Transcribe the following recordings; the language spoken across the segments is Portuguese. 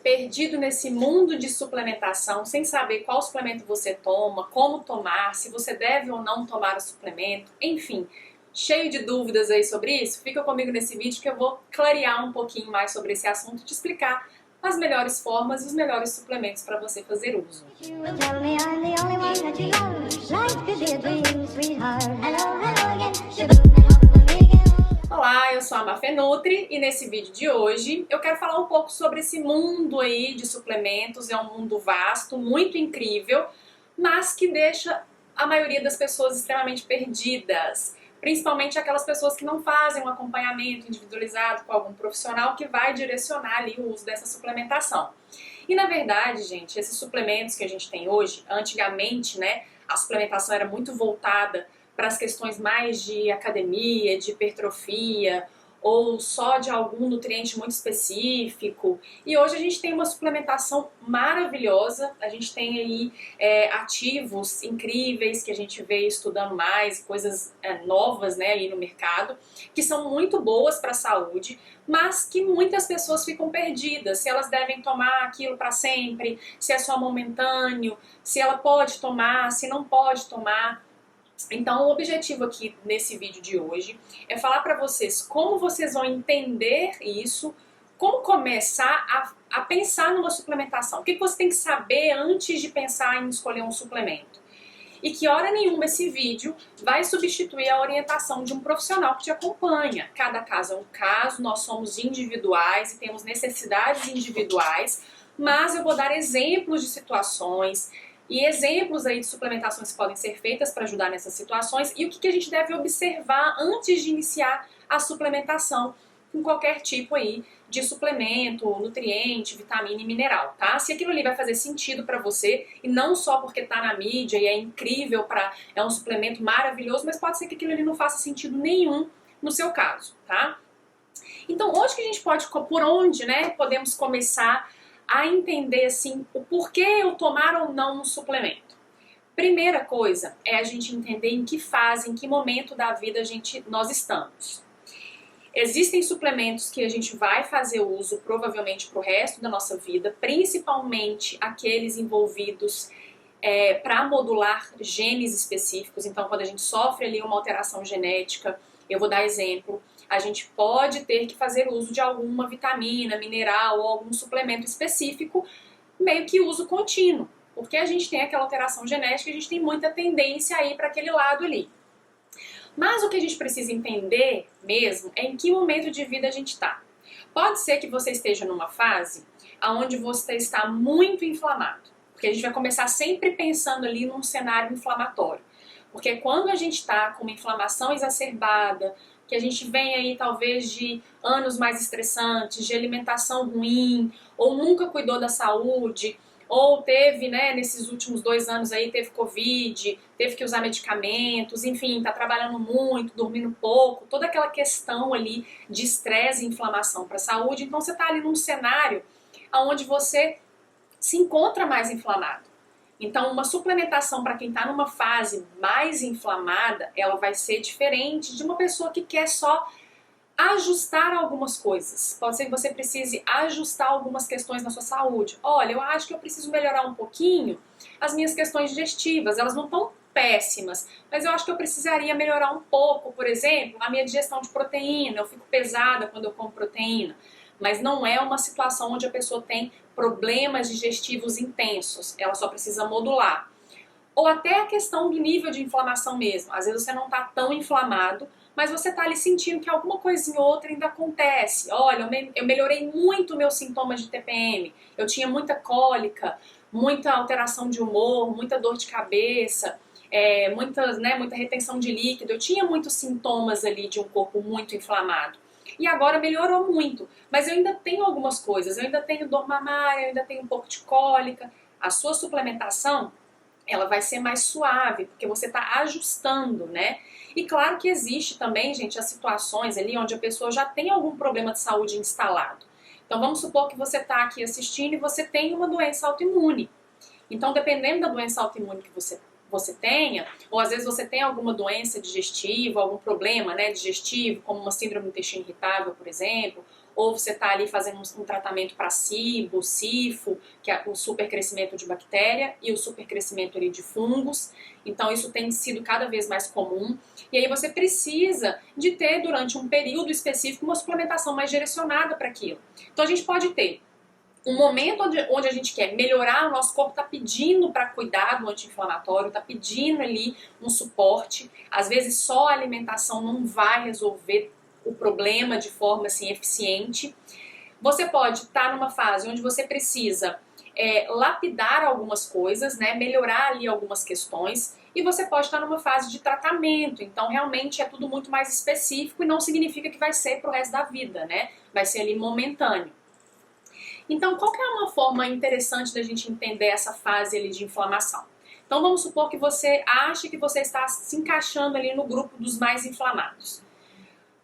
perdido nesse mundo de suplementação, sem saber qual suplemento você toma, como tomar, se você deve ou não tomar o suplemento, enfim, cheio de dúvidas aí sobre isso? Fica comigo nesse vídeo que eu vou clarear um pouquinho mais sobre esse assunto e te explicar as melhores formas e os melhores suplementos para você fazer uso. Olá, eu sou a Mafê Nutri e nesse vídeo de hoje eu quero falar um pouco sobre esse mundo aí de suplementos. É um mundo vasto, muito incrível, mas que deixa a maioria das pessoas extremamente perdidas. Principalmente aquelas pessoas que não fazem um acompanhamento individualizado com algum profissional que vai direcionar ali o uso dessa suplementação. E na verdade, gente, esses suplementos que a gente tem hoje, antigamente, né, a suplementação era muito voltada para as questões mais de academia, de hipertrofia, ou só de algum nutriente muito específico. E hoje a gente tem uma suplementação maravilhosa, a gente tem aí ativos incríveis que a gente vê estudando mais, coisas novas, né, aí no mercado, que são muito boas para a saúde, mas que muitas pessoas ficam perdidas, se elas devem tomar aquilo para sempre, se é só momentâneo, se ela pode tomar, se não pode tomar. Então, o objetivo aqui nesse vídeo de hoje é falar para vocês como vocês vão entender isso, como começar a pensar numa suplementação. O que você tem que saber antes de pensar em escolher um suplemento. E que hora nenhuma esse vídeo vai substituir a orientação de um profissional que te acompanha. Cada caso é um caso, nós somos individuais e temos necessidades individuais, mas eu vou dar exemplos de situações e exemplos aí de suplementações que podem ser feitas para ajudar nessas situações e o que a gente deve observar antes de iniciar a suplementação com qualquer tipo aí de suplemento, nutriente, vitamina e mineral, tá? Se aquilo ali vai fazer sentido para você e não só porque tá na mídia e é incrível, é um suplemento maravilhoso, mas pode ser que aquilo ali não faça sentido nenhum no seu caso, tá? Então, hoje que a gente pode, por onde, né, podemos começar a entender, assim, o porquê eu tomar ou não um suplemento. Primeira coisa é a gente entender em que fase, em que momento da vida nós estamos. Existem suplementos que a gente vai fazer uso provavelmente para o resto da nossa vida, principalmente aqueles envolvidos para modular genes específicos. Então, quando a gente sofre ali uma alteração genética, eu vou dar exemplo, a gente pode ter que fazer uso de alguma vitamina, mineral ou algum suplemento específico, meio que uso contínuo, porque a gente tem aquela alteração genética e a gente tem muita tendência a ir para aquele lado ali. Mas o que a gente precisa entender mesmo é em que momento de vida a gente está. Pode ser que você esteja numa fase onde você está muito inflamado, porque a gente vai começar sempre pensando ali num cenário inflamatório. Porque quando a gente está com uma inflamação exacerbada, que a gente vem aí talvez de anos mais estressantes, de alimentação ruim, ou nunca cuidou da saúde, ou teve, né, nesses últimos 2 anos aí, teve Covid, teve que usar medicamentos, enfim, tá trabalhando muito, dormindo pouco, toda aquela questão ali de estresse e inflamação para a saúde. Então você tá ali num cenário onde você se encontra mais inflamado. Então, uma suplementação para quem está numa fase mais inflamada, ela vai ser diferente de uma pessoa que quer só ajustar algumas coisas. Pode ser que você precise ajustar algumas questões na sua saúde. Olha, eu acho que eu preciso melhorar um pouquinho as minhas questões digestivas. Elas não estão péssimas, mas eu acho que eu precisaria melhorar um pouco, por exemplo, a minha digestão de proteína. Eu fico pesada quando eu como proteína. Mas não é uma situação onde a pessoa tem problemas digestivos intensos, ela só precisa modular. Ou até a questão do nível de inflamação mesmo. Às vezes você não está tão inflamado, mas você está ali sentindo que alguma coisinha ou outra ainda acontece. Olha, eu melhorei muito meus sintomas de TPM, eu tinha muita cólica, muita alteração de humor, muita dor de cabeça, muita retenção de líquido, eu tinha muitos sintomas ali de um corpo muito inflamado. E agora melhorou muito, mas eu ainda tenho algumas coisas, eu ainda tenho dor mamária, eu ainda tenho um pouco de cólica. A sua suplementação, ela vai ser mais suave, porque você está ajustando, né? E claro que existe também, gente, as situações ali onde a pessoa já tem algum problema de saúde instalado. Então vamos supor que você está aqui assistindo e você tem uma doença autoimune. Então, dependendo da doença autoimune que você tenha, ou às vezes você tem alguma doença digestiva, algum problema, né, digestivo, como uma síndrome do intestino irritável, por exemplo, ou você está ali fazendo um tratamento para SIBO, SIFO, que é o supercrescimento de bactéria e o supercrescimento ali de fungos. Então isso tem sido cada vez mais comum. E aí você precisa de ter durante um período específico uma suplementação mais direcionada para aquilo. Então a gente pode ter um momento onde a gente quer melhorar, o nosso corpo está pedindo para cuidar do anti-inflamatório, está pedindo ali um suporte. Às vezes só a alimentação não vai resolver o problema de forma assim, eficiente. Você pode estar numa fase onde você precisa lapidar algumas coisas, né, melhorar ali algumas questões, e você pode estar numa fase de tratamento. Então realmente é tudo muito mais específico e não significa que vai ser pro resto da vida, né? Vai ser ali momentâneo. Então, qual que é uma forma interessante da gente entender essa fase ali de inflamação? Então, vamos supor que você acha que você está se encaixando ali no grupo dos mais inflamados.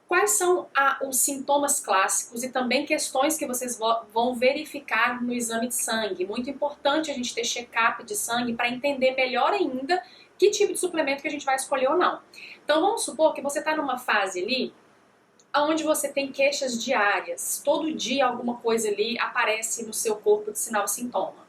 Quais são os sintomas clássicos e também questões que vocês vão verificar no exame de sangue? Muito importante a gente ter check-up de sangue para entender melhor ainda que tipo de suplemento que a gente vai escolher ou não. Então, vamos supor que você está numa fase ali onde você tem queixas diárias, todo dia alguma coisa ali aparece no seu corpo de sinal e sintoma.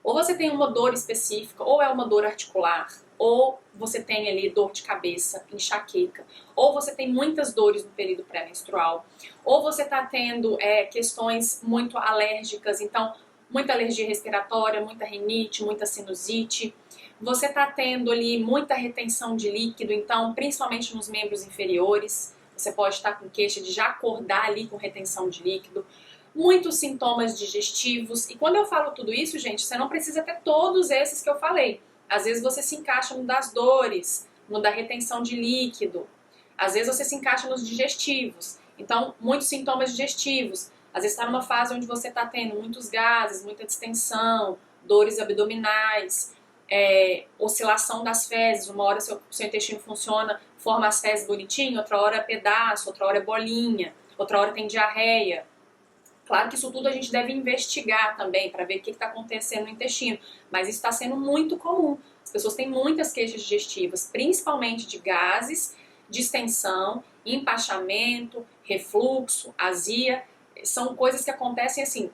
Ou você tem uma dor específica, ou é uma dor articular, ou você tem ali dor de cabeça, enxaqueca, ou você tem muitas dores no período pré-menstrual, ou você está tendo questões muito alérgicas, então muita alergia respiratória, muita rinite, muita sinusite. Você está tendo ali muita retenção de líquido, então principalmente nos membros inferiores. Você pode estar com queixa de já acordar ali com retenção de líquido, muitos sintomas digestivos. E quando eu falo tudo isso, gente, você não precisa ter todos esses que eu falei. Às vezes você se encaixa no das dores, no da retenção de líquido. Às vezes você se encaixa nos digestivos. Então, muitos sintomas digestivos. Às vezes está numa fase onde você está tendo muitos gases, muita distensão, dores abdominais, oscilação das fezes. Uma hora seu intestino funciona, forma as fezes bonitinho, outra hora é pedaço, outra hora é bolinha, outra hora tem diarreia. Claro que isso tudo a gente deve investigar também para ver o que está acontecendo no intestino, mas isso está sendo muito comum. As pessoas têm muitas queixas digestivas, principalmente de gases, distensão, empachamento, refluxo, azia. São coisas que acontecem assim,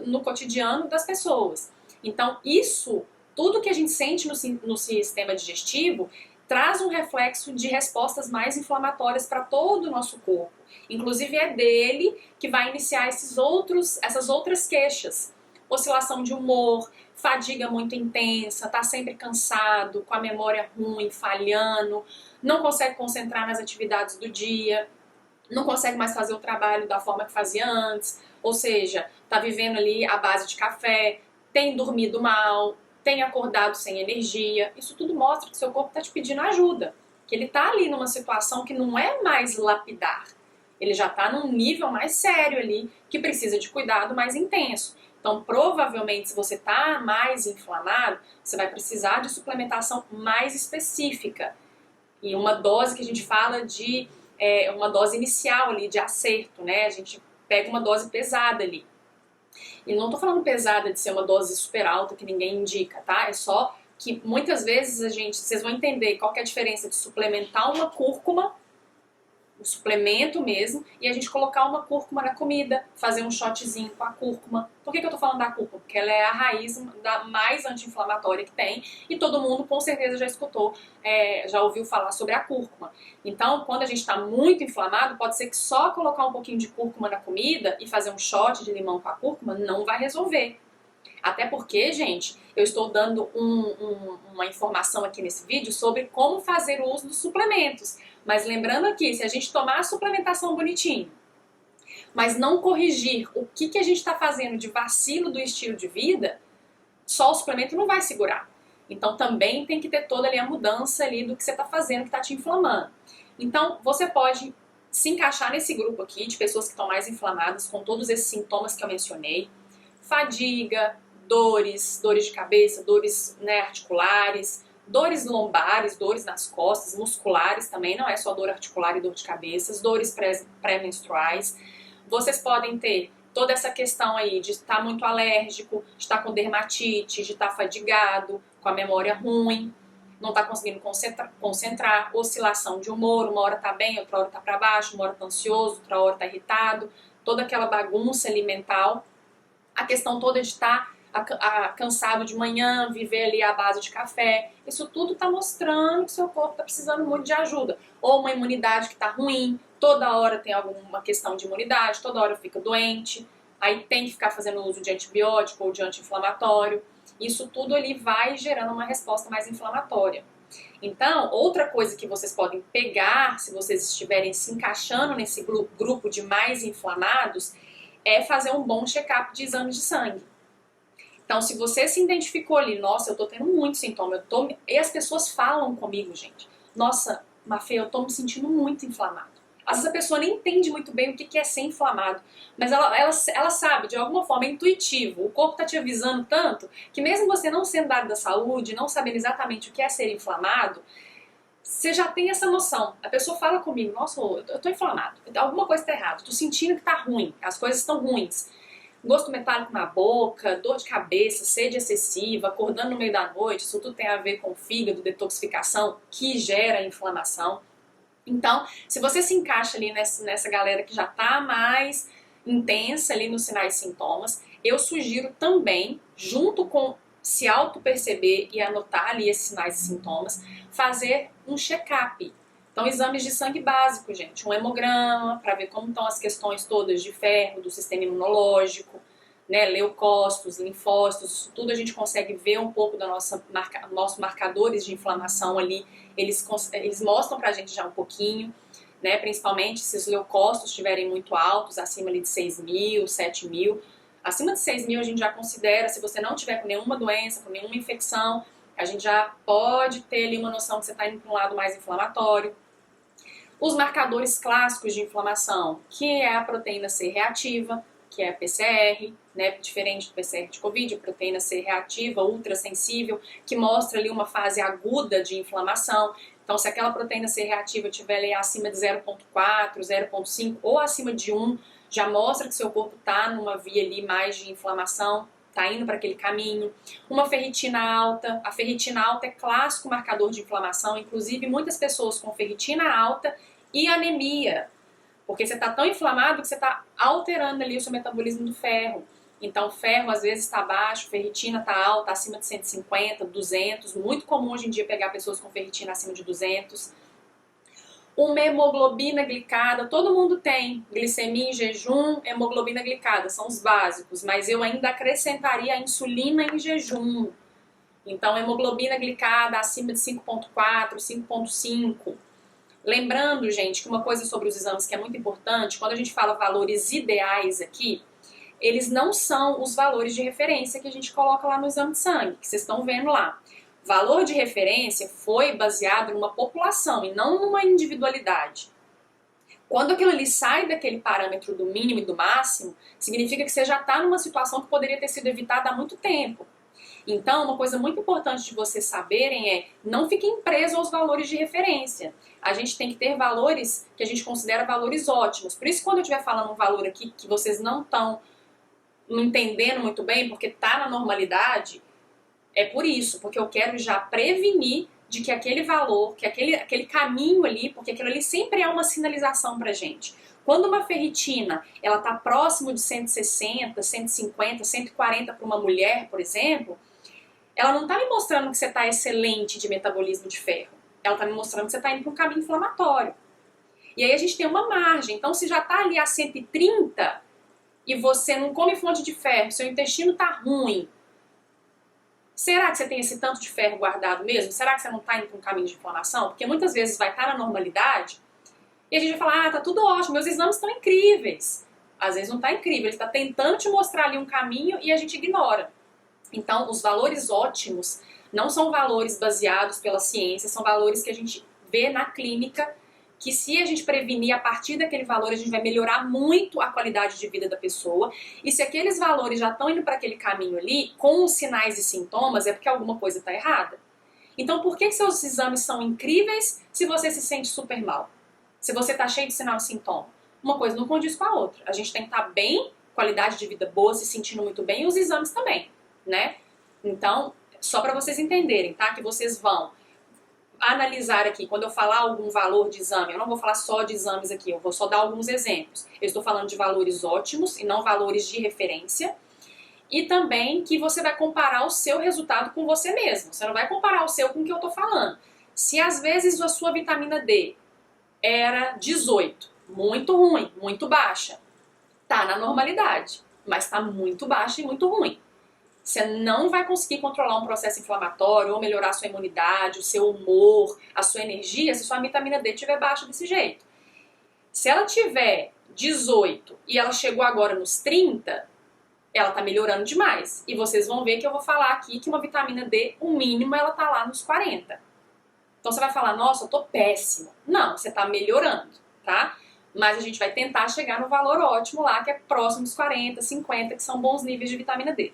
no cotidiano das pessoas. Então isso, tudo que a gente sente no sistema digestivo, traz um reflexo de respostas mais inflamatórias para todo o nosso corpo. Inclusive é dele que vai iniciar essas outras queixas. Oscilação de humor, fadiga muito intensa, tá sempre cansado, com a memória ruim, falhando, não consegue concentrar nas atividades do dia, não consegue mais fazer o trabalho da forma que fazia antes, ou seja, tá vivendo ali à base de café, tem dormido mal, tem acordado sem energia. Isso tudo mostra que seu corpo está te pedindo ajuda, que ele está ali numa situação que não é mais lapidar, ele já está num nível mais sério ali, que precisa de cuidado mais intenso. Então, provavelmente, se você está mais inflamado, você vai precisar de suplementação mais específica. E uma dose que a gente fala de uma dose inicial ali, de acerto, né? A gente pega uma dose pesada ali. E não tô falando pesada de ser uma dose super alta que ninguém indica, tá? É só que muitas vezes vocês vão entender qual que é a diferença de suplementar uma cúrcuma, um suplemento mesmo, e a gente colocar uma cúrcuma na comida, fazer um shotzinho com a cúrcuma. Por que eu tô falando da cúrcuma? Porque ela é a raiz mais anti-inflamatória que tem, e todo mundo com certeza já escutou, já ouviu falar sobre a cúrcuma. Então, quando a gente está muito inflamado, pode ser que só colocar um pouquinho de cúrcuma na comida e fazer um shot de limão com a cúrcuma não vai resolver. Até porque, gente, eu estou dando uma informação aqui nesse vídeo sobre como fazer o uso dos suplementos. Mas lembrando aqui, se a gente tomar a suplementação bonitinho, mas não corrigir o que a gente está fazendo de vacilo do estilo de vida, só o suplemento não vai segurar. Então também tem que ter toda ali a mudança ali do que você está fazendo, que está te inflamando. Então você pode se encaixar nesse grupo aqui de pessoas que estão mais inflamadas, com todos esses sintomas que eu mencionei. Fadiga, dores de cabeça, dores articulares, dores lombares, dores nas costas, musculares também, não é só dor articular e dor de cabeça, dores pré-menstruais. Vocês podem ter toda essa questão aí de estar muito alérgico, de estar com dermatite, de estar fadigado, com a memória ruim. não está conseguindo concentrar, oscilação de humor, uma hora está bem, outra hora está para baixo, uma hora está ansioso, outra hora está irritado, toda aquela bagunça alimentar, a questão toda de estar cansado de manhã, viver ali à base de café, isso tudo está mostrando que seu corpo está precisando muito de ajuda. Ou uma imunidade que está ruim, toda hora tem alguma questão de imunidade, toda hora fica doente, aí tem que ficar fazendo uso de antibiótico ou de anti-inflamatório. Isso tudo ali vai gerando uma resposta mais inflamatória. Então, outra coisa que vocês podem pegar, se vocês estiverem se encaixando nesse grupo de mais inflamados, é fazer um bom check-up de exames de sangue. Então, se você se identificou ali, nossa, eu tô tendo muito sintoma, e as pessoas falam comigo, gente, nossa, Mafê, eu tô me sentindo muito inflamado. Às vezes a pessoa nem entende muito bem o que é ser inflamado, mas ela sabe, de alguma forma, é intuitivo, o corpo tá te avisando tanto, que mesmo você não sendo da área da saúde, não sabendo exatamente o que é ser inflamado, você já tem essa noção. A pessoa fala comigo, nossa, eu tô inflamado, alguma coisa tá errada, tô sentindo que tá ruim, as coisas estão ruins. Gosto metálico na boca, dor de cabeça, sede excessiva, acordando no meio da noite, isso tudo tem a ver com o fígado, detoxificação, que gera inflamação. Então, se você se encaixa ali nessa galera que já está mais intensa ali nos sinais e sintomas, eu sugiro também, junto com se auto-perceber e anotar ali esses sinais e sintomas, fazer um check-up. Então, exames de sangue básico, gente. Um hemograma, para ver como estão as questões todas de ferro, do sistema imunológico, né, leucócitos, linfócitos, isso tudo a gente consegue ver um pouco da nossos marcadores de inflamação ali. Eles mostram pra gente já um pouquinho, né, principalmente se os leucócitos estiverem muito altos, acima ali de 6.000, 7.000. Acima de 6.000 a gente já considera, se você não tiver com nenhuma doença, com nenhuma infecção, a gente já pode ter ali uma noção que você está indo para um lado mais inflamatório. Os marcadores clássicos de inflamação, que é a proteína C reativa, que é a PCR, né, diferente do PCR de Covid, a proteína C reativa, ultrassensível, que mostra ali uma fase aguda de inflamação. Então, se aquela proteína C reativa estiver ali acima de 0,4, 0,5 ou acima de 1, já mostra que seu corpo está numa via ali mais de inflamação, está indo para aquele caminho. Uma ferritina alta, a ferritina alta é clássico marcador de inflamação, inclusive muitas pessoas com ferritina alta e anemia, porque você está tão inflamado que você está alterando ali o seu metabolismo do ferro. Então, ferro às vezes está baixo, ferritina está alta, acima de 150, 200, muito comum hoje em dia pegar pessoas com ferritina acima de 200. Uma hemoglobina glicada, todo mundo tem, glicemia em jejum, hemoglobina glicada, são os básicos, mas eu ainda acrescentaria a insulina em jejum. Então, hemoglobina glicada acima de 5,4, 5,5. Lembrando, gente, que uma coisa sobre os exames que é muito importante, quando a gente fala valores ideais aqui, eles não são os valores de referência que a gente coloca lá no exame de sangue, que vocês estão vendo lá. Valor de referência foi baseado numa população e não numa individualidade. Quando aquilo ali sai daquele parâmetro do mínimo e do máximo, significa que você já está numa situação que poderia ter sido evitada há muito tempo. Então, uma coisa muito importante de vocês saberem é, não fiquem presos aos valores de referência. A gente tem que ter valores que a gente considera valores ótimos. Por isso, quando eu estiver falando um valor aqui que vocês não estão entendendo muito bem, porque está na normalidade, é por isso, porque eu quero já prevenir de que aquele valor, que aquele caminho ali, porque aquilo ali sempre é uma sinalização pra gente. Quando uma ferritina, ela tá próximo de 160, 150, 140 para uma mulher, por exemplo, ela não tá me mostrando que você tá excelente de metabolismo de ferro. Ela tá me mostrando que você tá indo para um caminho inflamatório. E aí a gente tem uma margem. Então, se já tá ali a 130 e você não come fonte de ferro, seu intestino tá ruim, será que você tem esse tanto de ferro guardado mesmo? Será que você não está indo para um caminho de inflamação? Porque muitas vezes vai estar na normalidade e a gente vai falar, tá tudo ótimo, meus exames estão incríveis. Às vezes não está incrível, ele está tentando te mostrar ali um caminho e a gente ignora. Então, os valores ótimos não são valores baseados pela ciência, são valores que a gente vê na clínica, que se a gente prevenir a partir daquele valor, a gente vai melhorar muito a qualidade de vida da pessoa. E se aqueles valores já estão indo para aquele caminho ali, com os sinais e sintomas, é porque alguma coisa está errada. Então, por que seus exames são incríveis se você se sente super mal? Se você está cheio de sinal e sintoma? Uma coisa não condiz com a outra. A gente tem que estar bem, qualidade de vida boa, se sentindo muito bem, e os exames também, né? Então, só para vocês entenderem, tá? Que vocês vão analisar aqui, quando eu falar algum valor de exame, eu não vou falar só de exames aqui, eu vou só dar alguns exemplos. Eu estou falando de valores ótimos e não valores de referência. E também que você vai comparar o seu resultado com você mesmo. Você não vai comparar o seu com o que eu estou falando. Se às vezes a sua vitamina D era 18, muito ruim, muito baixa, tá na normalidade, mas tá muito baixa e muito ruim. Você não vai conseguir controlar um processo inflamatório ou melhorar a sua imunidade, o seu humor, a sua energia, se sua vitamina D estiver baixa desse jeito. Se ela tiver 18 e ela chegou agora nos 30, ela tá melhorando demais. E vocês vão ver que eu vou falar aqui que uma vitamina D, o mínimo, ela tá lá nos 40. Então você vai falar, nossa, eu tô péssima. Não, você tá melhorando, tá? Mas a gente vai tentar chegar no valor ótimo lá, que é próximo dos 40, 50, que são bons níveis de vitamina D.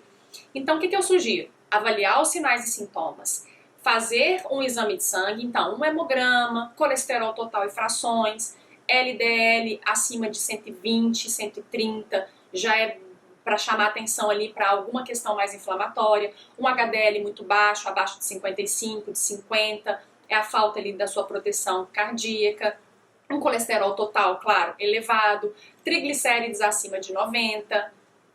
Então, o que eu sugiro? Avaliar os sinais e sintomas, fazer um exame de sangue, então, um hemograma, colesterol total e frações, LDL acima de 120, 130, já é para chamar atenção ali para alguma questão mais inflamatória, um HDL muito baixo, abaixo de 55, de 50, é a falta ali da sua proteção cardíaca, um colesterol total, claro, elevado, triglicérides acima de 90,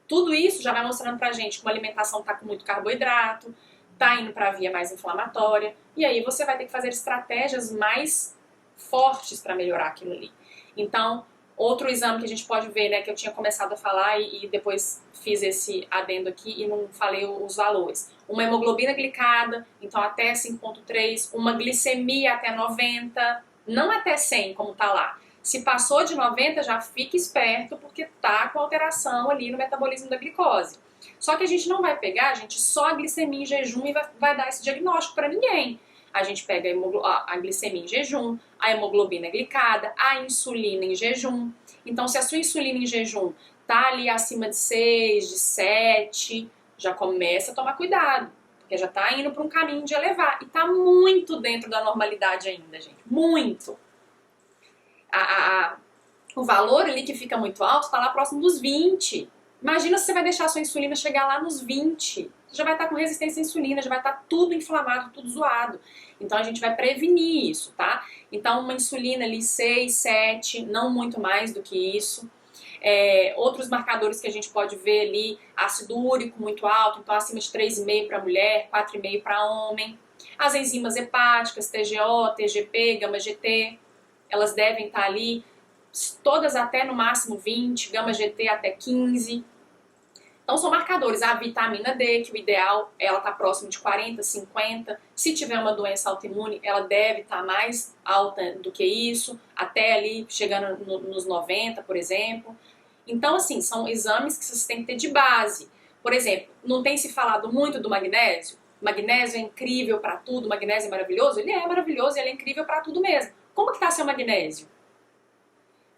tudo isso já vai mostrando pra gente que uma alimentação tá com muito carboidrato, tá indo pra via mais inflamatória, e aí você vai ter que fazer estratégias mais fortes para melhorar aquilo ali. Então, outro exame que a gente pode ver, né, que eu tinha começado a falar e depois fiz esse adendo aqui e não falei os valores. Uma hemoglobina glicada, então até 5,3, uma glicemia até 90, não até 100 como tá lá. Se passou de 90, já fique esperto, porque tá com alteração ali no metabolismo da glicose. Só que a gente não vai pegar, gente, só a glicemia em jejum e vai dar esse diagnóstico para ninguém. A gente pega a glicemia em jejum, a hemoglobina glicada, a insulina em jejum. Então, se a sua insulina em jejum tá ali acima de 6, de 7, já começa a tomar cuidado, porque já tá indo para um caminho de elevar. E tá muito dentro da normalidade ainda, gente. Muito. O valor ali que fica muito alto está lá próximo dos 20. Imagina se você vai deixar a sua insulina chegar lá nos 20. Você já vai estar com resistência à insulina, já vai estar tudo inflamado, tudo zoado. Então a gente vai prevenir isso, tá? Então uma insulina ali 6, 7, não muito mais do que isso. Outros marcadores que a gente pode ver ali, ácido úrico muito alto, então acima de 3,5 para mulher, 4,5 para homem. As enzimas hepáticas, TGO, TGP, gama-GT, elas devem estar ali, todas até no máximo 20, gama-GT até 15. Então são marcadores. A vitamina D, que o ideal ela está próximo de 40, 50. Se tiver uma doença autoimune, ela deve estar mais alta do que isso, até ali chegando nos 90, por exemplo. Então, assim, são exames que você tem que ter de base. Por exemplo, não tem se falado muito do magnésio? Magnésio é incrível para tudo, magnésio é maravilhoso? Ele é maravilhoso e ele é incrível para tudo mesmo. Como que está seu magnésio?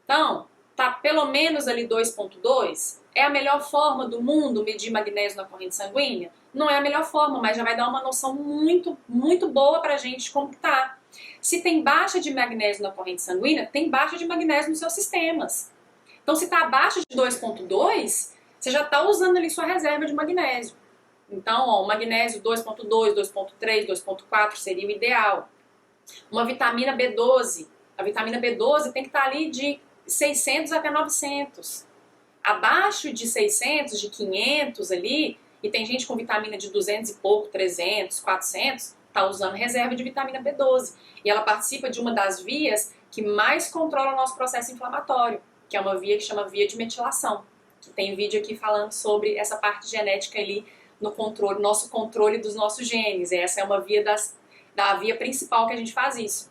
Então, tá pelo menos ali 2,2. É a melhor forma do mundo medir magnésio na corrente sanguínea? Não é a melhor forma, mas já vai dar uma noção muito, muito boa pra gente de como tá. Se tem baixa de magnésio na corrente sanguínea, tem baixa de magnésio nos seus sistemas. Então, se tá abaixo de 2,2, você já tá usando ali sua reserva de magnésio. Então, ó, o magnésio 2,2, 2,3, 2,4 seria o ideal. Uma vitamina B12. A vitamina B12 tem que estar ali de 600 até 900. Abaixo de 600, de 500 ali, e tem gente com vitamina de 200 e pouco, 300, 400, tá usando reserva de vitamina B12. E ela participa de uma das vias que mais controla o nosso processo inflamatório, que é uma via que chama via de metilação. Que tem vídeo aqui falando sobre essa parte genética ali no controle, nosso controle dos nossos genes. Essa é uma via da via principal que a gente faz isso,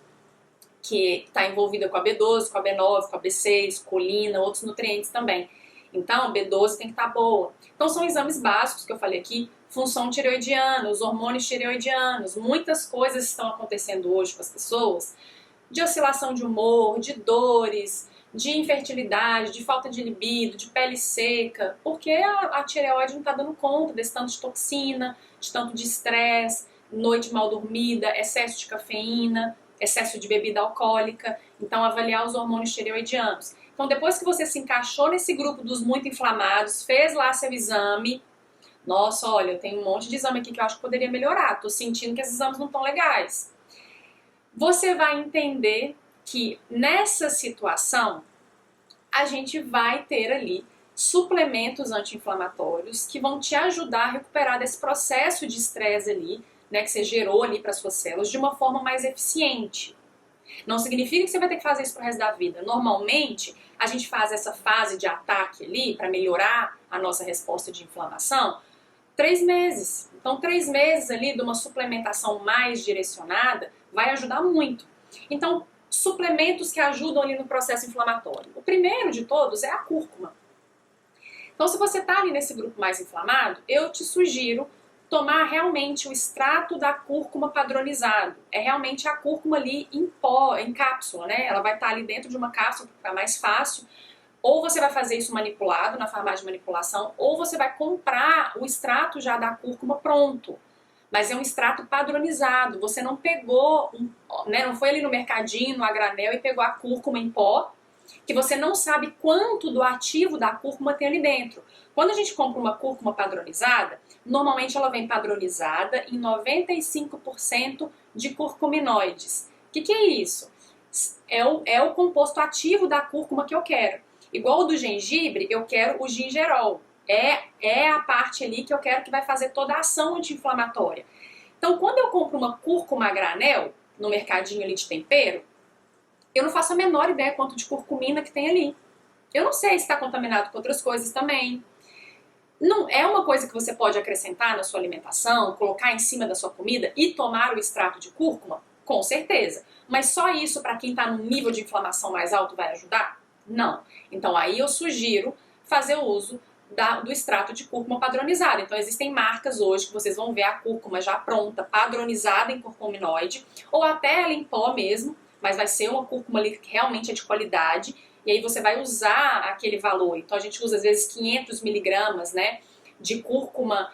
que está envolvida com a B12, com a B9, com a B6, colina, outros nutrientes também. Então, a B12 tem que estar boa. Então, são exames básicos que eu falei aqui, função tireoidiana, os hormônios tireoidianos, muitas coisas estão acontecendo hoje com as pessoas, de oscilação de humor, de dores, de infertilidade, de falta de libido, de pele seca, porque a tireoide não está dando conta desse tanto de toxina, de tanto de estresse, noite mal dormida, excesso de cafeína, excesso de bebida alcoólica. Então, avaliar os hormônios tireoidianos. Então, depois que você se encaixou nesse grupo dos muito inflamados, fez lá seu exame, nossa, olha, eu tenho um monte de exame aqui que eu acho que poderia melhorar, tô sentindo que esses exames não estão legais. você vai entender que nessa situação a gente vai ter ali suplementos anti-inflamatórios que vão te ajudar a recuperar desse processo de estresse ali, né, que você gerou ali para suas células de uma forma mais eficiente. Não significa que você vai ter que fazer isso pro resto da vida. Normalmente, a gente faz essa fase de ataque ali para melhorar a nossa resposta de inflamação 3 meses. Então, 3 meses ali de uma suplementação mais direcionada vai ajudar muito. Então, suplementos que ajudam ali no processo inflamatório. O primeiro de todos é a cúrcuma. Então, se você está ali nesse grupo mais inflamado, eu te sugiro tomar realmente o extrato da cúrcuma padronizado. É realmente a cúrcuma ali em pó, em cápsula, né? Ela vai estar ali dentro de uma cápsula para ficar mais fácil. Ou você vai fazer isso manipulado na farmácia de manipulação, ou você vai comprar o extrato já da cúrcuma pronto. Mas é um extrato padronizado. Você não pegou, né, não foi ali no mercadinho, no a granel e pegou a cúrcuma em pó, que você não sabe quanto do ativo da cúrcuma tem ali dentro. Quando a gente compra uma cúrcuma padronizada, normalmente ela vem padronizada em 95% de curcuminoides. O que é isso? É o composto ativo da cúrcuma que eu quero. Igual o do gengibre, eu quero o gingerol. É a parte ali que eu quero que vai fazer toda a ação anti-inflamatória. Então, quando eu compro uma cúrcuma a granel, no mercadinho ali de tempero, eu não faço a menor ideia quanto de curcumina que tem ali. Eu não sei se está contaminado com outras coisas também. Não é uma coisa que você pode acrescentar na sua alimentação, colocar em cima da sua comida e tomar o extrato de cúrcuma? Com certeza. Mas só isso para quem está num nível de inflamação mais alto vai ajudar? Não. Então aí eu sugiro fazer o uso do extrato de cúrcuma padronizado. Então existem marcas hoje que vocês vão ver a cúrcuma já pronta, padronizada em curcuminoide, ou até ela em pó mesmo, mas vai ser uma cúrcuma ali que realmente é de qualidade, e aí você vai usar aquele valor. Então a gente usa às vezes 500 miligramas, né, de cúrcuma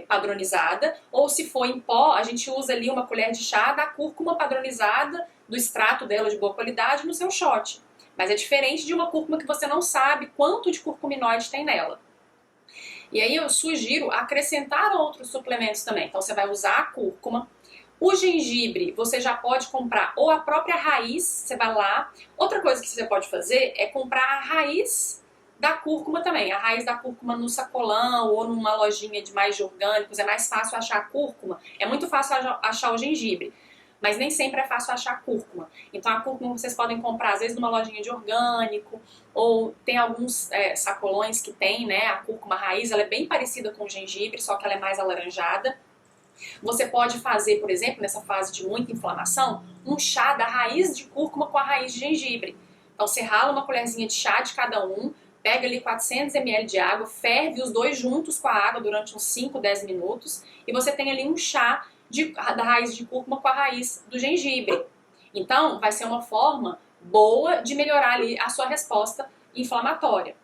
padronizada, ou se for em pó, a gente usa ali uma colher de chá da cúrcuma padronizada, do extrato dela de boa qualidade no seu shot. Mas é diferente de uma cúrcuma que você não sabe quanto de curcuminoide tem nela. E aí eu sugiro acrescentar outros suplementos também. Então você vai usar a cúrcuma. O gengibre, você já pode comprar ou a própria raiz, você vai lá. Outra coisa que você pode fazer é comprar a raiz da cúrcuma também. A raiz da cúrcuma no sacolão ou numa lojinha de mais de orgânicos. É mais fácil achar a cúrcuma. É muito fácil achar o gengibre, mas nem sempre é fácil achar a cúrcuma. Então a cúrcuma vocês podem comprar às vezes numa lojinha de orgânico, ou tem alguns sacolões que tem, né, a cúrcuma raiz, ela é bem parecida com o gengibre, só que ela é mais alaranjada. Você pode fazer, por exemplo, nessa fase de muita inflamação, um chá da raiz de cúrcuma com a raiz de gengibre. Então você rala uma colherzinha de chá de cada um, pega ali 400 ml de água, ferve os dois juntos com a água durante uns 5, 10 minutos, e você tem ali um chá da raiz de cúrcuma com a raiz do gengibre. Então, vai ser uma forma boa de melhorar ali a sua resposta inflamatória.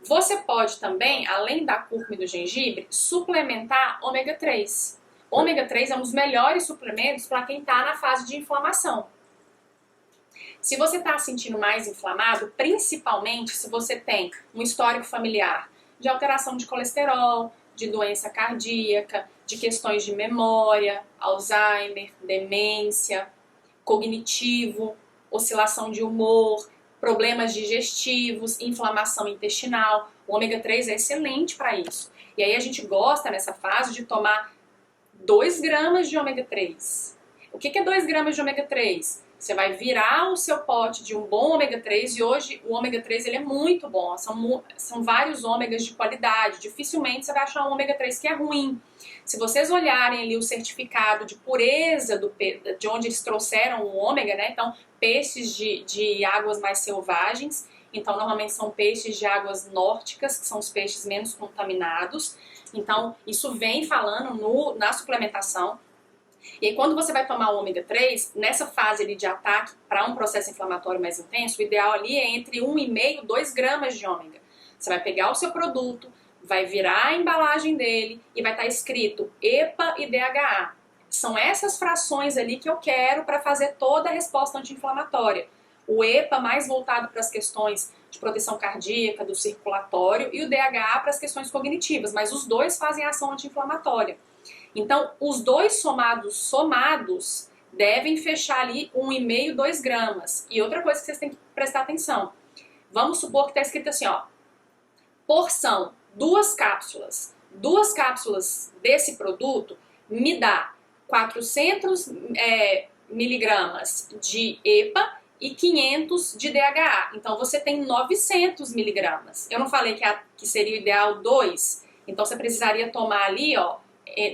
Você pode também, além da cúrcuma e do gengibre, suplementar ômega 3. Ômega 3 é um dos melhores suplementos para quem está na fase de inflamação. Se você está se sentindo mais inflamado, principalmente se você tem um histórico familiar de alteração de colesterol, de doença cardíaca, de questões de memória, Alzheimer, demência, cognitivo, oscilação de humor, problemas digestivos, inflamação intestinal. O ômega 3 é excelente para isso. E aí a gente gosta nessa fase de tomar 2 gramas de ômega 3. O que é 2 gramas de ômega 3? Você vai virar o seu pote de um bom ômega 3 e hoje o ômega 3 ele é muito bom. São vários ômegas de qualidade. Dificilmente você vai achar um ômega 3 que é ruim. Se vocês olharem ali o certificado de pureza de onde eles trouxeram o ômega, né? Então, peixes de águas mais selvagens. Então, normalmente são peixes de águas nórdicas, que são os peixes menos contaminados. Então, isso vem falando na suplementação. E aí, quando você vai tomar o ômega 3, nessa fase ali de ataque para um processo inflamatório mais intenso, o ideal ali é entre 1,5 e 2 gramas de ômega. Você vai pegar o seu produto, vai virar a embalagem dele e vai estar escrito EPA e DHA. São essas frações ali que eu quero para fazer toda a resposta anti-inflamatória. O EPA mais voltado para as questões de proteção cardíaca, do circulatório, e o DHA para as questões cognitivas, mas os dois fazem ação anti-inflamatória. Então, os dois somados devem fechar ali 1,5, 2 gramas. E outra coisa que vocês têm que prestar atenção, vamos supor que está escrito assim, ó, porção, 2 cápsulas. 2 cápsulas desse produto me dá 400 miligramas de EPA e 500 de DHA. Então você tem 900 miligramas. Eu não falei que seria o ideal 2? Então você precisaria tomar ali, ó,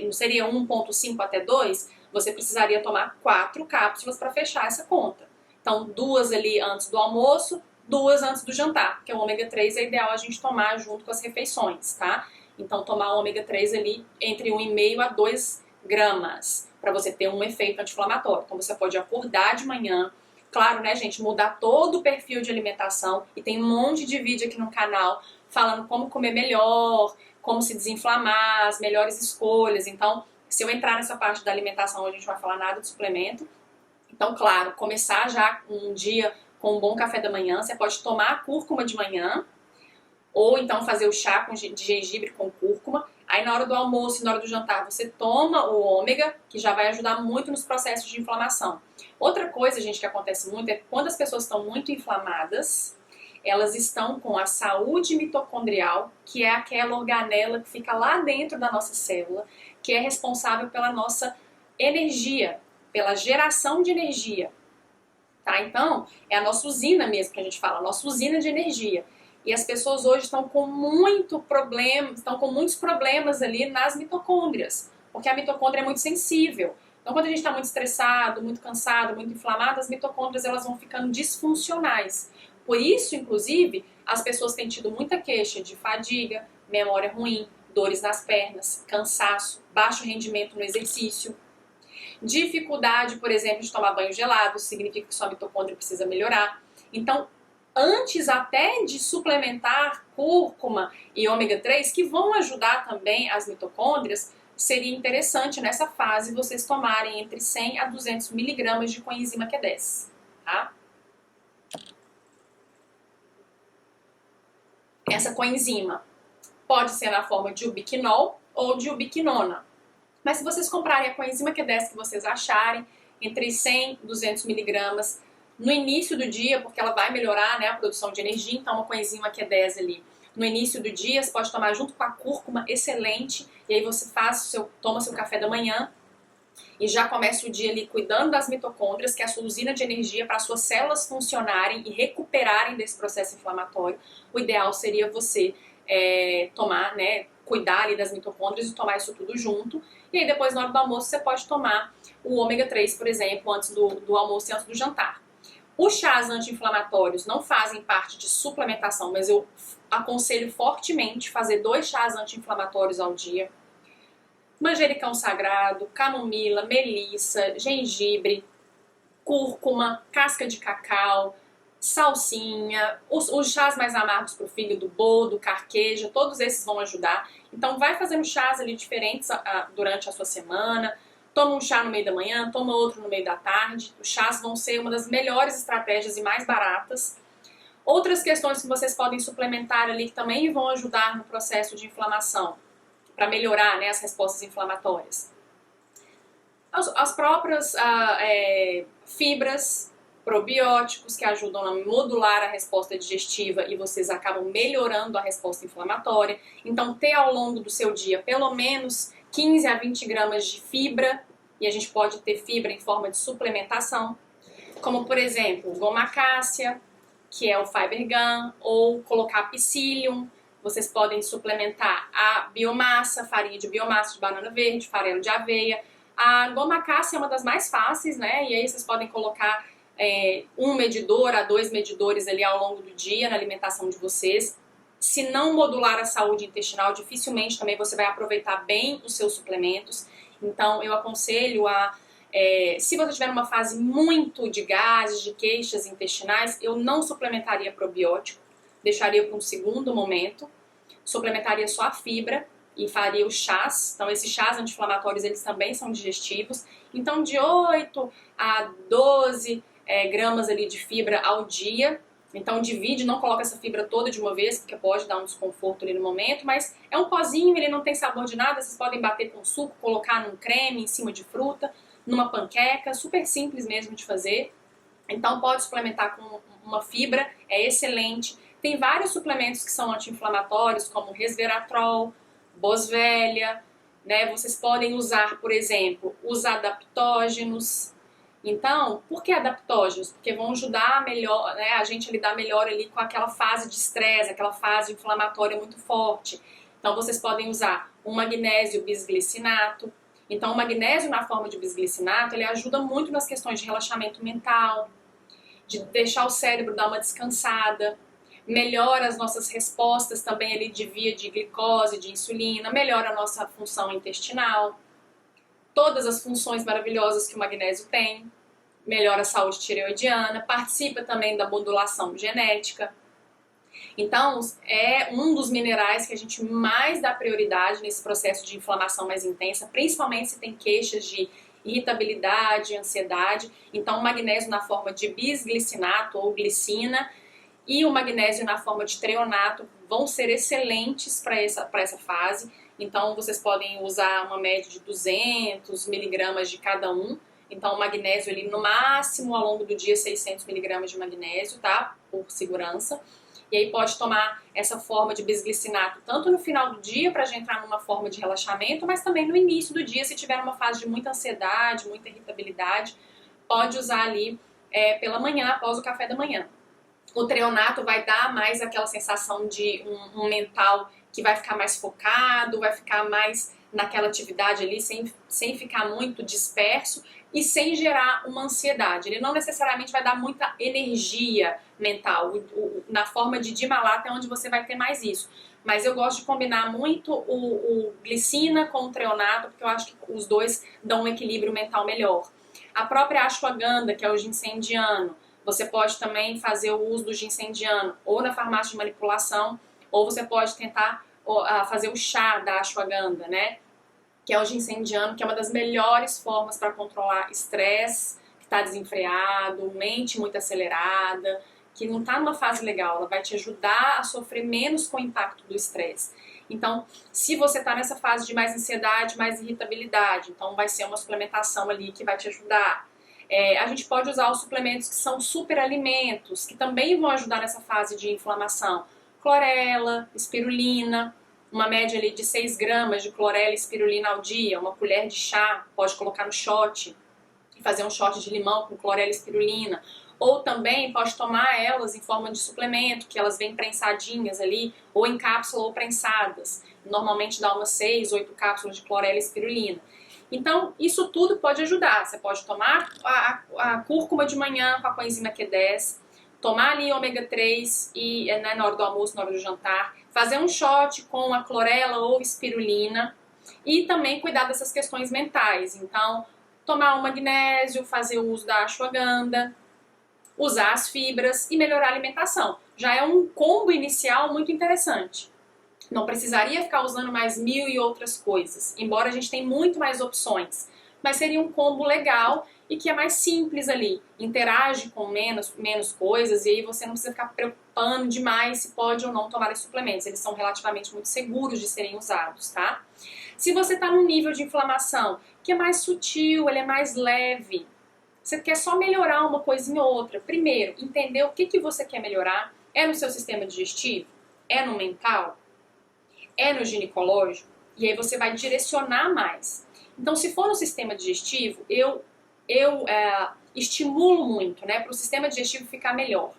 não seria 1,5 até 2? Você precisaria tomar 4 cápsulas para fechar essa conta. Então 2 ali antes do almoço, 2 antes do jantar, porque o ômega 3 é ideal a gente tomar junto com as refeições, tá? Então tomar o ômega 3 ali entre 1,5 a 2 gramas, para você ter um efeito anti-inflamatório. Então você pode acordar de manhã, claro, né, gente, mudar todo o perfil de alimentação, e tem um monte de vídeo aqui no canal falando como comer melhor, como se desinflamar, as melhores escolhas. Então, se eu entrar nessa parte da alimentação, a gente não vai falar nada de suplemento. Então, claro, começar já um dia com um bom café da manhã, você pode tomar a cúrcuma de manhã, ou então fazer o chá de gengibre com cúrcuma. Aí na hora do almoço e na hora do jantar você toma o ômega, que já vai ajudar muito nos processos de inflamação. Outra coisa, gente, que acontece muito é que quando as pessoas estão muito inflamadas, elas estão com a saúde mitocondrial, que é aquela organela que fica lá dentro da nossa célula, que é responsável pela nossa energia, pela geração de energia. Tá? Então, é a nossa usina mesmo que a gente fala, a nossa usina de energia. E as pessoas hoje estão com muitos problemas ali nas mitocôndrias, porque a mitocôndria é muito sensível. Então, quando a gente está muito estressado, muito cansado, muito inflamado, as mitocôndrias elas vão ficando disfuncionais. Por isso, inclusive, as pessoas têm tido muita queixa de fadiga, memória ruim, dores nas pernas, cansaço, baixo rendimento no exercício. Dificuldade, por exemplo, de tomar banho gelado, significa que sua mitocôndria precisa melhorar. Então, antes até de suplementar cúrcuma e ômega 3, que vão ajudar também as mitocôndrias, seria interessante nessa fase vocês tomarem entre 100 a 200 miligramas de coenzima Q10, tá? Essa coenzima pode ser na forma de ubiquinol ou de ubiquinona. Mas se vocês comprarem a coenzima Q10 que vocês acharem, entre 100 e 200 miligramas, no início do dia, porque ela vai melhorar, né, a produção de energia, então uma coenzima Q10 ali, no início do dia, você pode tomar junto com a cúrcuma, excelente, e aí você toma seu café da manhã e já começa o dia ali cuidando das mitocôndrias, que é a sua usina de energia para as suas células funcionarem e recuperarem desse processo inflamatório. O ideal seria você tomar, né, cuidar ali das mitocôndrias e tomar isso tudo junto. E aí depois, na hora do almoço, você pode tomar o ômega 3, por exemplo, antes do almoço e antes do jantar. Os chás anti-inflamatórios não fazem parte de suplementação, mas eu aconselho fortemente fazer 2 chás anti-inflamatórios ao dia. Manjericão sagrado, camomila, melissa, gengibre, cúrcuma, casca de cacau, salsinha, os chás mais amargos para o fígado, boldo, carqueja, todos esses vão ajudar. Então vai fazendo chás ali diferentes durante a sua semana. Toma um chá no meio da manhã, toma outro no meio da tarde. Os chás vão ser uma das melhores estratégias e mais baratas. Outras questões que vocês podem suplementar ali que também vão ajudar no processo de inflamação, para melhorar, né, as respostas inflamatórias. As próprias fibras, probióticos que ajudam a modular a resposta digestiva e vocês acabam melhorando a resposta inflamatória. Então, ter ao longo do seu dia pelo menos 15 a 20 gramas de fibra, e a gente pode ter fibra em forma de suplementação, como por exemplo, goma cássia, que é o Fiber Gum, ou colocar psyllium. Vocês podem suplementar a biomassa, farinha de biomassa de banana verde, farelo de aveia. A goma cássia é uma das mais fáceis, né? E aí vocês podem colocar 1 medidor a 2 medidores ali ao longo do dia na alimentação de vocês. Se não modular a saúde intestinal, dificilmente também você vai aproveitar bem os seus suplementos. Então eu aconselho se você estiver numa fase muito de gases, de queixas intestinais, eu não suplementaria probiótico, deixaria para um segundo momento, suplementaria só a fibra e faria os chás. Então esses chás anti-inflamatórios eles também são digestivos. Então de 8 a 12 gramas ali de fibra ao dia. Então divide, não coloca essa fibra toda de uma vez, porque pode dar um desconforto ali no momento, mas é um pozinho, ele não tem sabor de nada, vocês podem bater com suco, colocar num creme em cima de fruta, numa panqueca, super simples mesmo de fazer. Então pode suplementar com uma fibra, é excelente. Tem vários suplementos que são anti-inflamatórios, como resveratrol, boswellia, né? Vocês podem usar, por exemplo, os adaptógenos. Então, por que adaptógenos? Porque vão ajudar melhor, né, a gente a lidar melhor ali com aquela fase de estresse, aquela fase inflamatória muito forte. Então, vocês podem usar um magnésio bisglicinato. Então, o magnésio na forma de bisglicinato, ele ajuda muito nas questões de relaxamento mental, de deixar o cérebro dar uma descansada, melhora as nossas respostas também ali de via de glicose, de insulina, melhora a nossa função intestinal, todas as funções maravilhosas que o magnésio tem, melhora a saúde tireoidiana, participa também da modulação genética. Então, é um dos minerais que a gente mais dá prioridade nesse processo de inflamação mais intensa, principalmente se tem queixas de irritabilidade, ansiedade. Então, o magnésio na forma de bisglicinato ou glicina e o magnésio na forma de treonato vão ser excelentes para essa fase. Então, vocês podem usar uma média de 200 miligramas de cada um. Então, o magnésio ali no máximo ao longo do dia 600 miligramas de magnésio, tá? Por segurança. E aí pode tomar essa forma de bisglicinato tanto no final do dia para já entrar numa forma de relaxamento, mas também no início do dia, se tiver uma fase de muita ansiedade, muita irritabilidade, pode usar ali pela manhã, após o café da manhã. O treonato vai dar mais aquela sensação de um mental que vai ficar mais focado, vai ficar mais naquela atividade ali, sem ficar muito disperso e sem gerar uma ansiedade. Ele não necessariamente vai dar muita energia mental. Na forma de Dimalata é onde você vai ter mais isso. Mas eu gosto de combinar muito o glicina com o treonato, porque eu acho que os dois dão um equilíbrio mental melhor. A própria ashwagandha, que é o ginseng indiano, você pode também fazer o uso do ginseng indiano ou na farmácia de manipulação, ou você pode tentar fazer o chá da ashwagandha, né? Que é o ginseng indiano, que é uma das melhores formas para controlar estresse, que está desenfreado, mente muito acelerada, que não está numa fase legal. Ela vai te ajudar a sofrer menos com o impacto do estresse. Então, se você está nessa fase de mais ansiedade, mais irritabilidade, então vai ser uma suplementação ali que vai te ajudar. A gente pode usar os suplementos que são superalimentos, que também vão ajudar nessa fase de inflamação. Clorela, espirulina, uma média ali de 6 gramas de clorela e espirulina ao dia, uma colher de chá, pode colocar no shot, fazer um shot de limão com clorela e espirulina. Ou também pode tomar elas em forma de suplemento, que elas vêm prensadinhas ali, ou em cápsula ou prensadas. Normalmente dá umas 6, 8 cápsulas de clorela e espirulina. Então, isso tudo pode ajudar. Você pode tomar a cúrcuma de manhã com a coenzima Q10, tomar ali ômega 3 e, né, na hora do almoço, na hora do jantar, fazer um shot com a clorela ou espirulina e também cuidar dessas questões mentais. Então, tomar o magnésio, fazer o uso da ashwagandha, usar as fibras e melhorar a alimentação. Já é um combo inicial muito interessante. Não precisaria ficar usando mais 1000 e outras coisas, embora a gente tenha muito mais opções. Mas seria um combo legal e que é mais simples ali. Interage com menos coisas e aí você não precisa ficar preocupando demais se pode ou não tomar esses suplementos. Eles são relativamente muito seguros de serem usados, tá? Se você está num nível de inflamação que é mais sutil, ele é mais leve, você quer só melhorar uma coisinha ou outra. Primeiro, entender o que você quer melhorar. É no seu sistema digestivo? É no mental? É no ginecológico? E aí você vai direcionar mais. Então, se for no sistema digestivo, eu estimulo muito, né, para o sistema digestivo ficar melhor.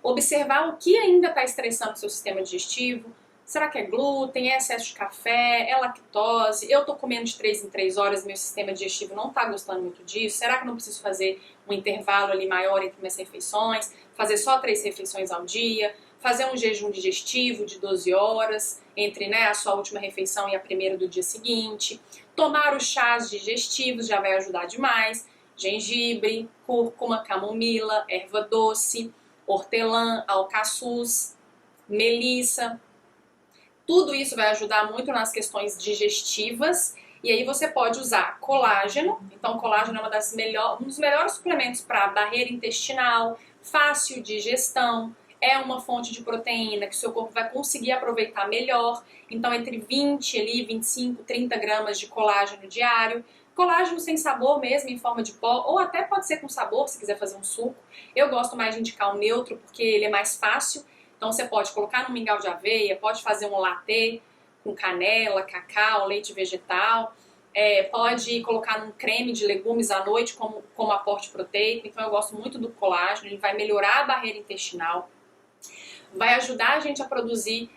Observar o que ainda está estressando o seu sistema digestivo. Será que é glúten, é excesso de café, é lactose? Eu estou comendo de 3 em 3 horas, meu sistema digestivo não está gostando muito disso. Será que não preciso fazer um intervalo ali maior entre minhas refeições? Fazer só 3 refeições ao dia? Fazer um jejum digestivo de 12 horas entre, né, a sua última refeição e a primeira do dia seguinte. Tomar os chás digestivos já vai ajudar demais. Gengibre, cúrcuma, camomila, erva doce, hortelã, alcaçuz, melissa. Tudo isso vai ajudar muito nas questões digestivas. E aí você pode usar colágeno. Então, colágeno é um dos melhores suplementos para barreira intestinal, fácil digestão. É uma fonte de proteína que o seu corpo vai conseguir aproveitar melhor. Então, entre 20 ali, 25, 30 gramas de colágeno diário Colágeno sem sabor mesmo, em forma de pó, ou até pode ser com sabor, se quiser fazer um suco. Eu gosto mais de indicar o neutro, porque ele é mais fácil. Então você pode colocar no mingau de aveia, pode fazer um latte com canela, cacau, leite vegetal. Pode colocar num creme de legumes à noite como aporte proteico. Então eu gosto muito do colágeno, ele vai melhorar a barreira intestinal, vai ajudar a gente a produzir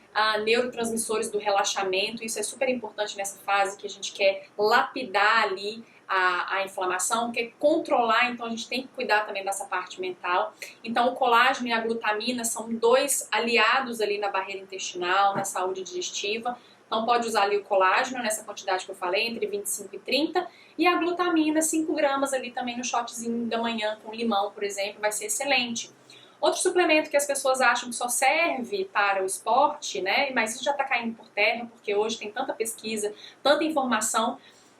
neurotransmissores do relaxamento. Isso é super importante nessa fase que a gente quer lapidar ali a inflamação, quer controlar, então a gente tem que cuidar também dessa parte mental. Então o colágeno e a glutamina são dois aliados ali na barreira intestinal, na saúde digestiva. Então pode usar ali o colágeno nessa quantidade que eu falei, entre 25 e 30, e a glutamina, 5 gramas ali também no shotzinho da manhã com limão, por exemplo, vai ser excelente. Outro suplemento que as pessoas acham que só serve para o esporte, né? Mas isso já está caindo por terra, porque hoje tem tanta pesquisa, tanta informação,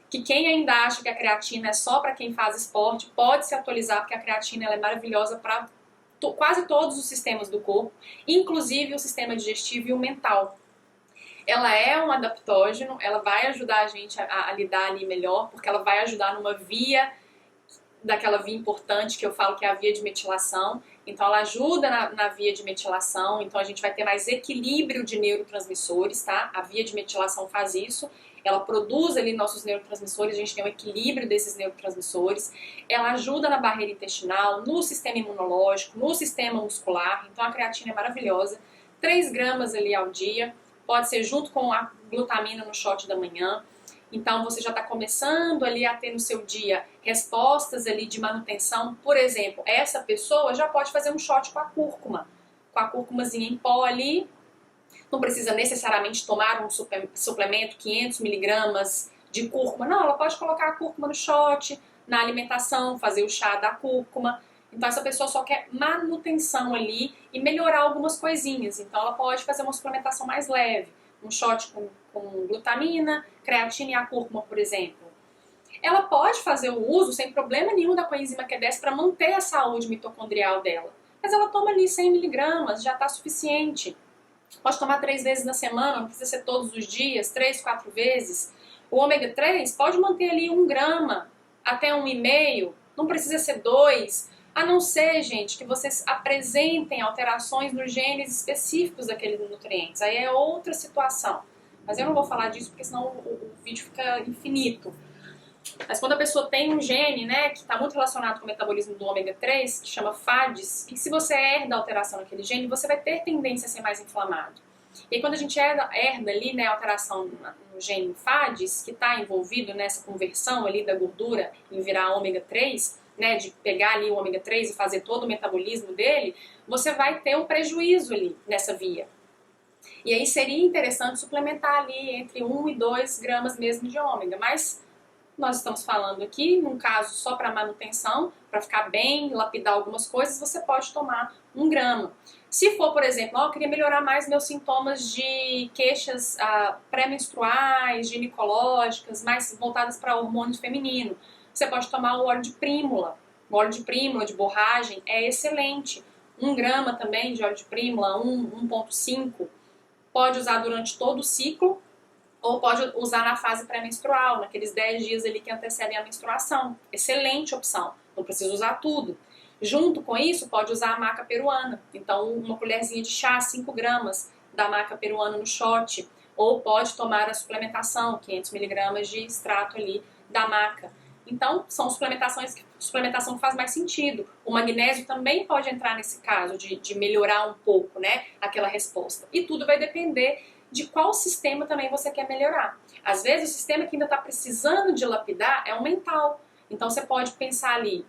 que quem ainda acha que a creatina é só para quem faz esporte, pode se atualizar, porque a creatina ela é maravilhosa para quase todos os sistemas do corpo, inclusive o sistema digestivo e o mental. Ela é um adaptógeno, ela vai ajudar a gente a lidar ali melhor, porque ela vai ajudar numa via, daquela via importante que eu falo que é a via de metilação. Então ela ajuda na via de metilação, então a gente vai ter mais equilíbrio de neurotransmissores, tá? A via de metilação faz isso, ela produz ali nossos neurotransmissores, a gente tem um equilíbrio desses neurotransmissores. Ela ajuda na barreira intestinal, no sistema imunológico, no sistema muscular, então a creatina é maravilhosa. 3 gramas ali ao dia, pode ser junto com a glutamina no shot da manhã. Então você já está começando ali a ter no seu dia respostas ali de manutenção. Por exemplo, essa pessoa já pode fazer um shot com a cúrcumazinha em pó ali. Não precisa necessariamente tomar um suplemento, 500 miligramas de cúrcuma. Não, ela pode colocar a cúrcuma no shot, na alimentação, fazer o chá da cúrcuma. Então essa pessoa só quer manutenção ali e melhorar algumas coisinhas. Então ela pode fazer uma suplementação mais leve. Um shot com glutamina, creatina e a cúrcuma, por exemplo. Ela pode fazer o uso sem problema nenhum da coenzima Q10 para manter a saúde mitocondrial dela. Mas ela toma ali 100 miligramas, já está suficiente. Pode tomar 3 vezes na semana, não precisa ser todos os dias, 3, 4 vezes. O ômega 3 pode manter ali 1 grama até 1,5, não precisa ser 2. A não ser, gente, que vocês apresentem alterações nos genes específicos daqueles nutrientes. Aí é outra situação. Mas eu não vou falar disso porque senão o vídeo fica infinito. Mas quando a pessoa tem um gene, né, que está muito relacionado com o metabolismo do ômega 3, que chama FADs, e se você herda a alteração naquele gene, você vai ter tendência a ser mais inflamado. E aí, quando a gente herda ali, né, a alteração no gene FADs, que está envolvido nessa conversão ali da gordura em virar ômega 3, né, de pegar ali o ômega 3 e fazer todo o metabolismo dele, você vai ter um prejuízo ali nessa via. E aí seria interessante suplementar ali entre 1 e 2 gramas mesmo de ômega, mas nós estamos falando aqui, num caso só para manutenção, para ficar bem, lapidar algumas coisas, você pode tomar 1 grama. Se for, por exemplo, eu queria melhorar mais meus sintomas de queixas pré-menstruais, ginecológicas, mais voltadas para hormônio feminino, você pode tomar o óleo de prímula. O óleo de prímula, de borragem, é excelente. 1 grama também de óleo de prímula, 1,5. Pode usar durante todo o ciclo, ou pode usar na fase pré-menstrual, naqueles 10 dias ali que antecedem a menstruação. Excelente opção, não precisa usar tudo. Junto com isso, pode usar a maca peruana. Então, uma colherzinha de chá, 5 gramas da maca peruana no shot. Ou pode tomar a suplementação, 500 miligramas de extrato ali da maca. Então, são suplementação que faz mais sentido. O magnésio também pode entrar nesse caso de melhorar um pouco, né, aquela resposta. E tudo vai depender de qual sistema também você quer melhorar. Às vezes, o sistema que ainda está precisando de lapidar é o mental. Então, você pode pensar ali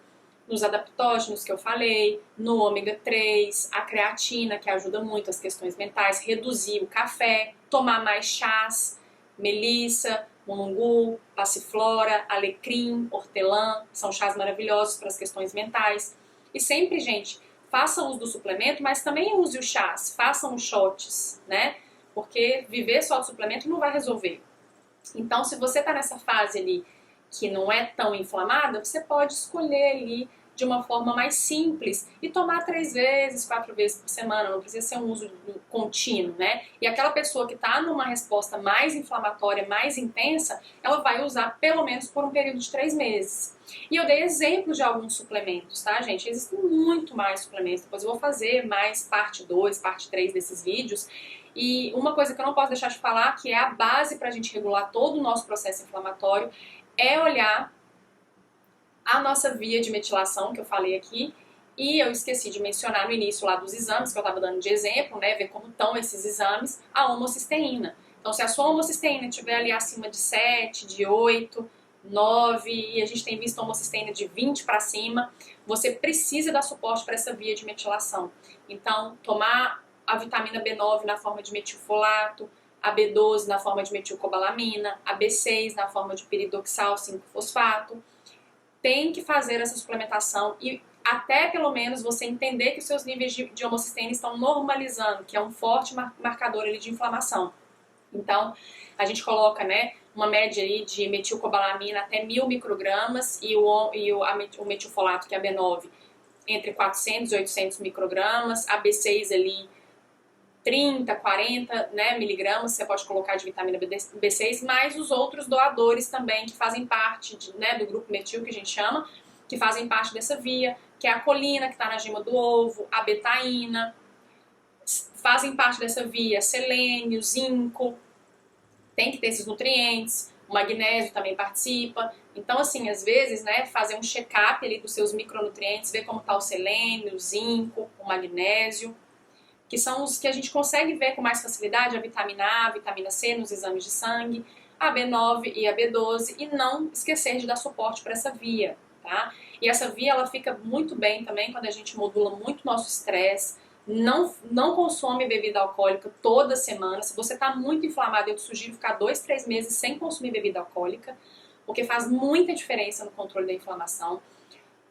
nos adaptógenos que eu falei, no ômega 3, a creatina, que ajuda muito as questões mentais, reduzir o café, tomar mais chás, melissa, mulungu, passiflora, alecrim, hortelã, são chás maravilhosos para as questões mentais. E sempre, gente, façam uso do suplemento, mas também use os chás, façam os shots, né? Porque viver só de suplemento não vai resolver. Então, se você está nessa fase ali que não é tão inflamada, você pode escolher ali de uma forma mais simples e tomar 3 vezes, 4 vezes por semana, não precisa ser um uso contínuo, né? E aquela pessoa que está numa resposta mais inflamatória, mais intensa, ela vai usar pelo menos por um período de 3 meses. E eu dei exemplos de alguns suplementos, tá, gente? Existem muito mais suplementos, depois eu vou fazer mais parte 2, parte 3 desses vídeos. E uma coisa que eu não posso deixar de falar, que é a base para a gente regular todo o nosso processo inflamatório, é olhar a nossa via de metilação, que eu falei aqui, e eu esqueci de mencionar no início lá dos exames, que eu estava dando de exemplo, né, ver como estão esses exames, a homocisteína. Então, se a sua homocisteína estiver ali acima de 7, de 8, 9, e a gente tem visto homocisteína de 20 para cima, você precisa dar suporte para essa via de metilação. Então, tomar a vitamina B9 na forma de metilfolato, a B12 na forma de metilcobalamina, a B6 na forma de piridoxal 5-fosfato, tem que fazer essa suplementação e até pelo menos você entender que os seus níveis de homocisteína estão normalizando, que é um forte marcador ali de inflamação. Então, a gente coloca, né, uma média aí de metilcobalamina até 1000 microgramas e o metilfolato, que é a B9, entre 400 e 800 microgramas, a B6 ali 30, 40, né, miligramas, você pode colocar de vitamina B6, mais os outros doadores também que fazem parte né, do grupo metil, que a gente chama, que fazem parte dessa via, que é a colina, que está na gema do ovo, a betaína, fazem parte dessa via selênio, zinco, tem que ter esses nutrientes, o magnésio também participa. Então, assim, às vezes, né, fazer um check-up ali dos seus micronutrientes, ver como está o selênio, o zinco, o magnésio, que são os que a gente consegue ver com mais facilidade, a vitamina A, a vitamina C nos exames de sangue, a B9 e a B12, e não esquecer de dar suporte para essa via, tá? E essa via, ela fica muito bem também quando a gente modula muito nosso estresse, não consome bebida alcoólica toda semana. Se você está muito inflamado, eu te sugiro ficar 2, 3 meses sem consumir bebida alcoólica, porque faz muita diferença no controle da inflamação.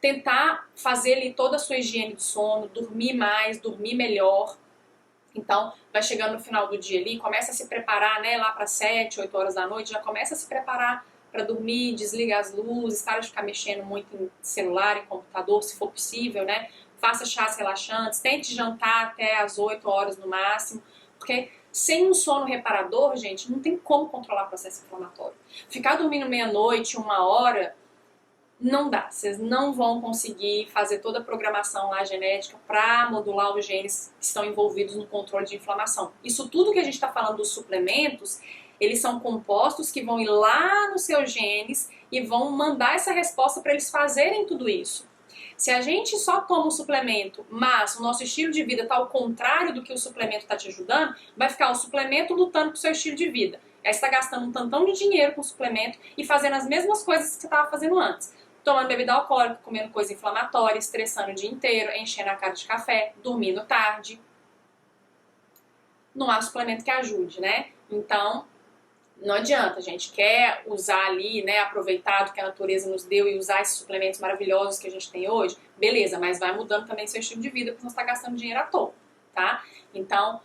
Tentar fazer ali toda a sua higiene do sono, dormir mais, dormir melhor. Então, vai chegando no final do dia ali, começa a se preparar, né, lá para 7, 8 horas da noite, já começa a se preparar para dormir, desliga as luzes, para de ficar mexendo muito em celular, em computador, se for possível, né? Faça chás relaxantes, tente jantar até as 8 horas no máximo, porque sem um sono reparador, gente, não tem como controlar o processo inflamatório. Ficar dormindo meia-noite, 1 hora, não dá, vocês não vão conseguir fazer toda a programação lá genética para modular os genes que estão envolvidos no controle de inflamação. Isso tudo que a gente está falando dos suplementos, eles são compostos que vão ir lá nos seus genes e vão mandar essa resposta para eles fazerem tudo isso. Se a gente só toma um suplemento, mas o nosso estilo de vida está ao contrário do que o suplemento está te ajudando, vai ficar o suplemento lutando com o seu estilo de vida. Aí você está gastando um tantão de dinheiro com o suplemento e fazendo as mesmas coisas que você estava fazendo antes. Tomando bebida alcoólica, comendo coisa inflamatória, estressando o dia inteiro, enchendo a cara de café, dormindo tarde. Não há suplemento que ajude, né? Então, não adianta, a gente quer usar ali, né, aproveitar do que a natureza nos deu e usar esses suplementos maravilhosos que a gente tem hoje, beleza, mas vai mudando também seu estilo de vida, porque você está gastando dinheiro à toa, tá? Então,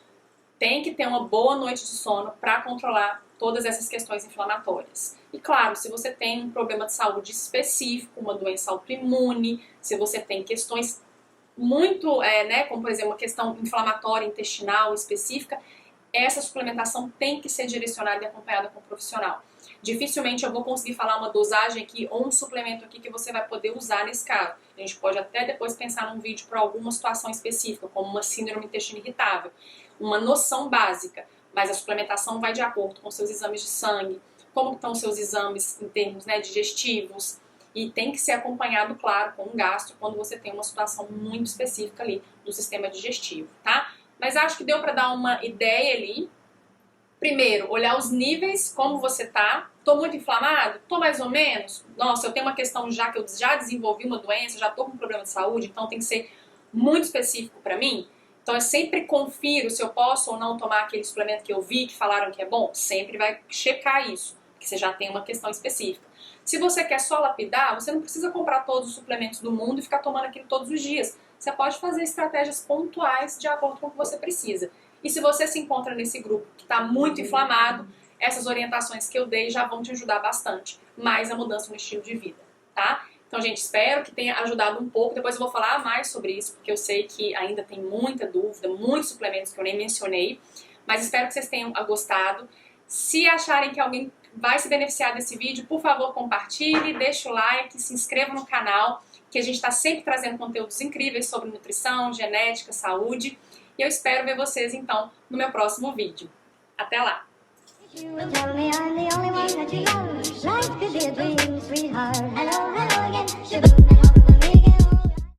tem que ter uma boa noite de sono para controlar todas essas questões inflamatórias. E claro, se você tem um problema de saúde específico, uma doença autoimune, se você tem questões muito, né, como por exemplo uma questão inflamatória intestinal específica, essa suplementação tem que ser direcionada e acompanhada com um profissional. Dificilmente eu vou conseguir falar uma dosagem aqui ou um suplemento aqui que você vai poder usar nesse caso. A gente pode até depois pensar num vídeo para alguma situação específica, como uma síndrome do intestino irritável, uma noção básica, mas a suplementação vai de acordo com seus exames de sangue, como estão os seus exames em termos, né, digestivos, e tem que ser acompanhado, claro, com um gastro quando você tem uma situação muito específica ali do sistema digestivo, tá? Mas acho que deu para dar uma ideia ali. Primeiro, olhar os níveis, como você tá. Tô muito inflamado? Tô mais ou menos? Nossa, eu tenho uma questão já que eu já desenvolvi uma doença, já tô com um problema de saúde, então tem que ser muito específico para mim. Então eu sempre confiro se eu posso ou não tomar aquele suplemento que eu vi, que falaram que é bom. Sempre vai checar isso, porque você já tem uma questão específica. Se você quer só lapidar, você não precisa comprar todos os suplementos do mundo e ficar tomando aquilo todos os dias. Você pode fazer estratégias pontuais de acordo com o que você precisa. E se você se encontra nesse grupo que está muito inflamado, essas orientações que eu dei já vão te ajudar bastante, mais a mudança no estilo de vida, tá? Então, gente, espero que tenha ajudado um pouco. Depois eu vou falar mais sobre isso, porque eu sei que ainda tem muita dúvida, muitos suplementos que eu nem mencionei. Mas espero que vocês tenham gostado. Se acharem que alguém vai se beneficiar desse vídeo, por favor, compartilhe, deixe o like, se inscreva no canal, que a gente está sempre trazendo conteúdos incríveis sobre nutrição, genética, saúde. E eu espero ver vocês, então, no meu próximo vídeo. Até lá! You tell me I'm the only one that you love. Life could be a dream, sweetheart.